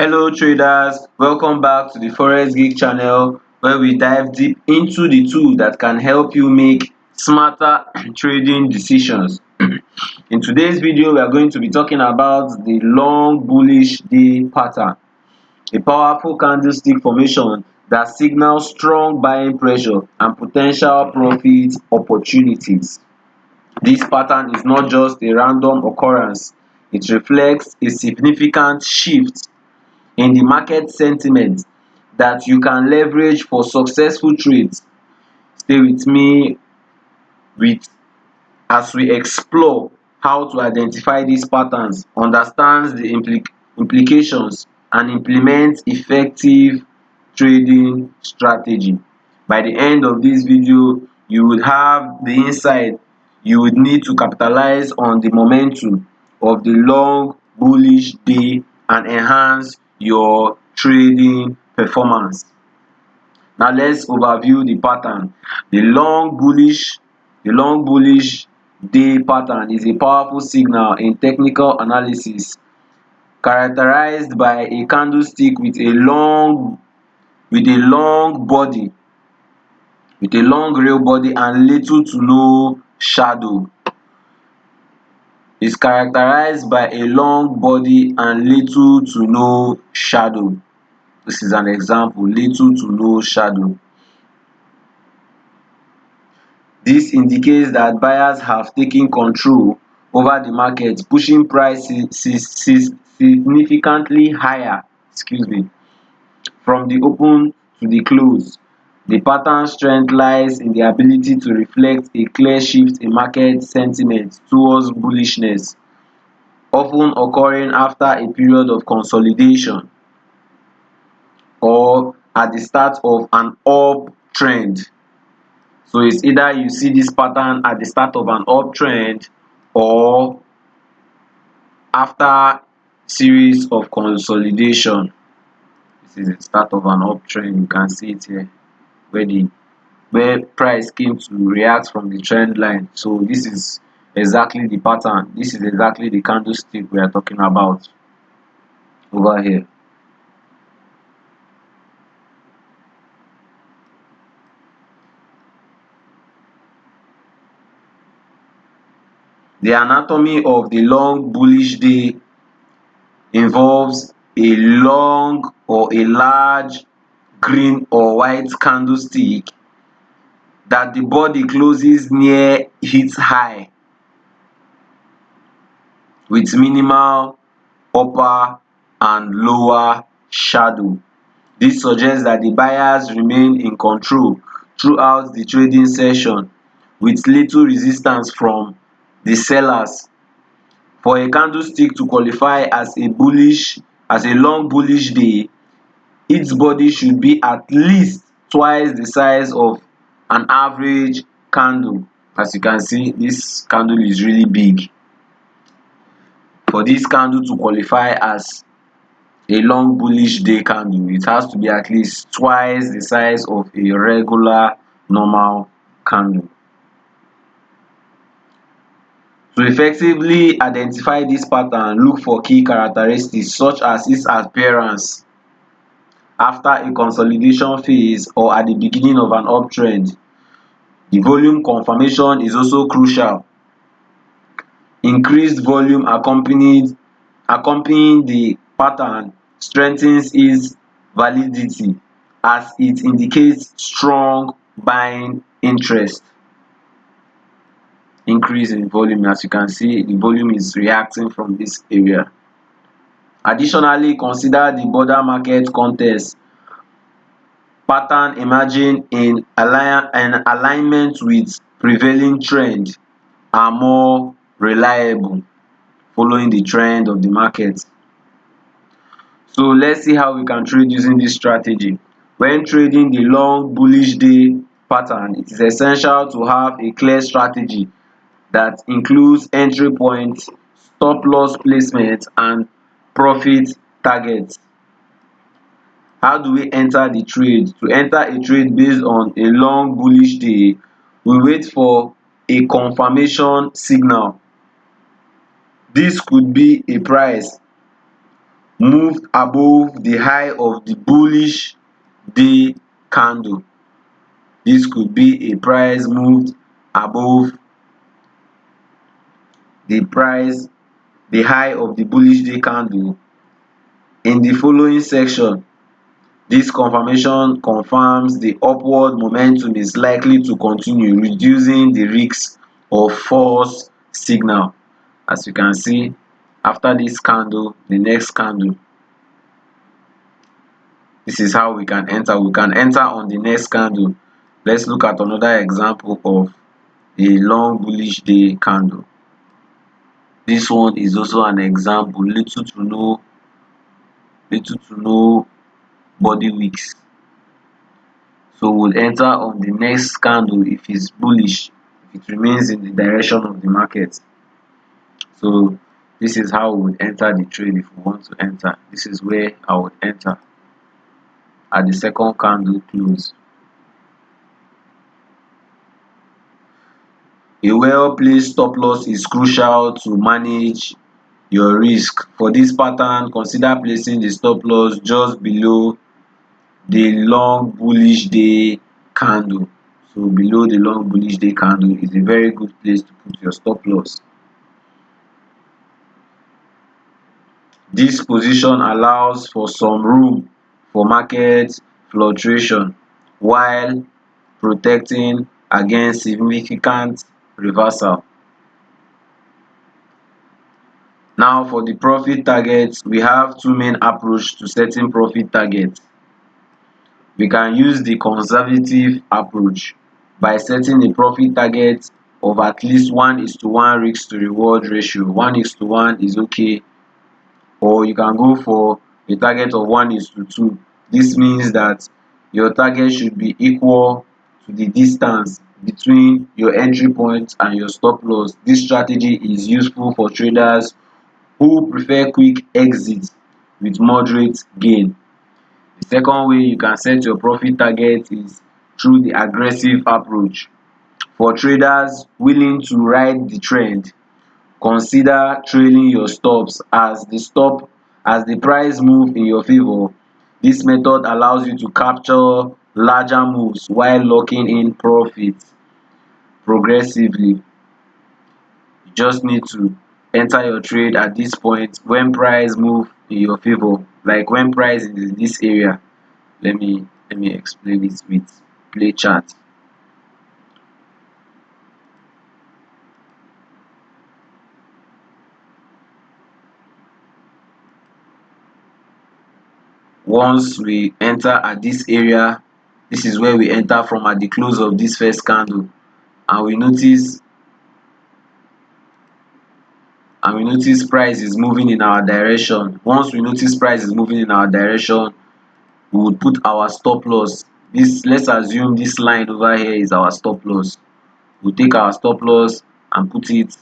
Hello traders, welcome back to the Forex Geek channel where we dive deep into the tool that can help you make smarter trading decisions. In today's video, we are going to be talking about the long bullish day pattern, a powerful candlestick formation that signals strong buying pressure and potential profit opportunities. This pattern is not just a random occurrence, it reflects a significant shift in the market sentiment that you can leverage for successful trades. Stay with me with as we explore how to identify these patterns, understand the implications, and implement effective trading strategy. By the end of this video, you would have the insight you would need to capitalize on the momentum of the long bullish day and enhance your trading performance. Now let's overview the pattern. The long bullish day pattern is a powerful signal in technical analysis characterized by a candlestick with a long real body and little to no shadow. Is characterized by a long body and little to no shadow. This is an example, little to no shadow. This indicates that buyers have taken control over the market, pushing prices significantly higher, from the open to the close. The pattern strength lies in the ability to reflect a clear shift in market sentiment towards bullishness, often occurring after a period of consolidation or at the start of an uptrend. So it's either you see this pattern at the start of an uptrend or after series of consolidation. This is the start of an uptrend. You can see it here where price came to react from the trend line. So this is exactly the pattern. This is exactly the candlestick we are talking about over here. The anatomy of the long bullish day involves a long or a large green or white candlestick that the body closes near its high with minimal upper and lower shadow. This suggests that the buyers remain in control throughout the trading session with little resistance from the sellers. For a candlestick to qualify as a long bullish day, its body should be at least twice the size of an average candle. As you can see, this candle is really big. For this candle to qualify as a long bullish day candle, it has to be at least twice the size of a regular normal candle. To effectively identify this pattern, look for key characteristics such as its appearance after a consolidation phase or at the beginning of an uptrend. The volume confirmation is also crucial. Increased volume accompanying the pattern strengthens its validity as it indicates strong buying interest. Increase in volume, as you can see, the volume is reacting from this area. Additionally, consider the broader market context. Pattern emerging in alignment with prevailing trend are more reliable following the trend of the market. So let's see how we can trade using this strategy. When trading the long bullish day pattern, it is essential to have a clear strategy that includes entry points, stop loss placement, and profit targets. How do we enter the trade? To enter a trade based on a long bullish day, we wait for a confirmation signal. This could be a price moved above the high of the bullish day candle. This could be a price moved above the high of the bullish day candle. In the following section, this confirmation confirms the upward momentum is likely to continue, reducing the risk of false signal. As you can see, after this candle, the next candle, this is how we can enter. We can enter on the next candle. Let's look at another example of a long bullish day candle. This one is also an example, little to no body wicks. So we'll enter on the next candle if it's bullish, if it remains in the direction of the market. So this is how we would enter the trade if we want to enter. This is where I would enter at the second candle close. A well-placed stop loss is crucial to manage your risk. For this pattern, consider placing the stop loss just below the long bullish day candle. So below the long bullish day candle is a very good place to put your stop loss. This position allows for some room for market fluctuation while protecting against significant reversal. Now for the profit targets, we have two main approaches to setting profit targets. We can use the conservative approach by setting a profit target of at least 1:1 risk to reward ratio. 1:1 is okay, or you can go for a target of 1:2. This means that your target should be equal to the distance between your entry point and your stop loss. This strategy is useful for traders who prefer quick exits with moderate gain. The second way you can set your profit target is through the aggressive approach. For traders willing to ride the trend, consider trailing your stops as the price move in your favor. This method allows you to capture larger moves while locking in profits progressively. You just need to enter your trade at this point when price move in your favor, like when price is in this area. Let me explain it with play chart. Once we enter at this area, this is where we enter from at the close of this first candle, and we notice price is moving in our direction. Once we notice price is moving in our direction, we would put our stop loss. This, let's assume this line over here is our stop loss. We'll take our stop loss and put it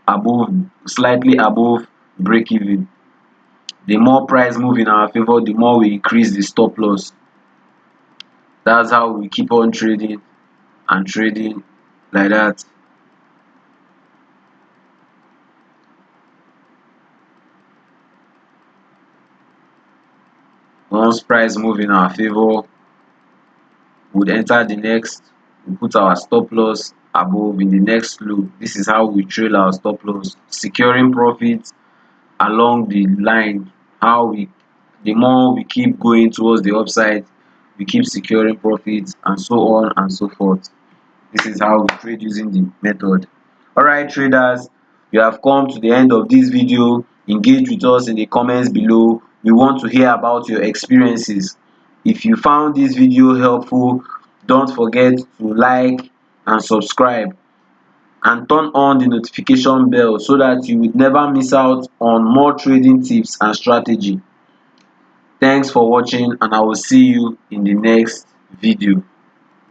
above, slightly above break even. The more price move in our favor, the more we increase the stop loss. That's how we keep on trading and trading like that. Once price move in our favor, we'd enter the next, we put our stop loss above in the next low. This is how we trail our stop loss, securing profits along the line. The more we keep going towards the upside, we keep securing profits, and so on and so forth. This is how we trade using the method. Alright traders, you have come to the end of this video. Engage with us in the comments below. We want to hear about your experiences. If you found this video helpful, don't forget to like and subscribe, and turn on the notification bell so that you will never miss out on more trading tips and strategy. Thanks for watching, and I will see you in the next video.